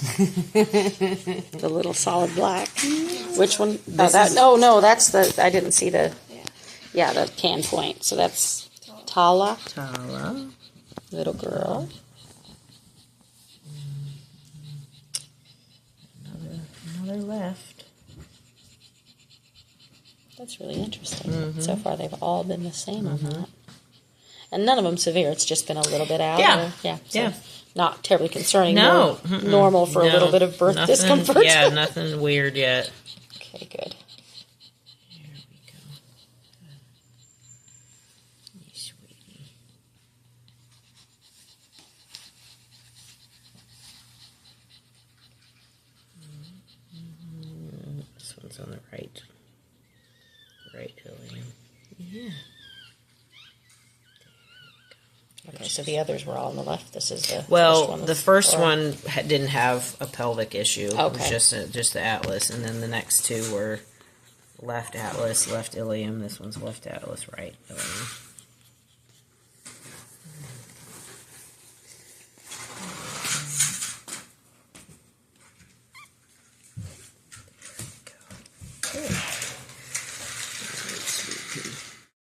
The little solid black. Which one? No, that's the, I didn't see the, the can point. So that's Tala. Tala. Little girl. Another left. That's really interesting. So far, they've all been the same on that. And none of them severe. It's just been a little bit out. Yeah. Not terribly concerning. No. Normal for a little bit of birth discomfort. Yeah, nothing weird yet. Okay, good. Here we go. Hey, sweetie. This one's on the right. Right, Julian. Yeah. Okay, so the others were all on the left. This is the well, first one. The first one didn't have a pelvic issue. Okay. It was just the atlas, and then the next two were left atlas, left ilium. This one's left atlas, right ilium.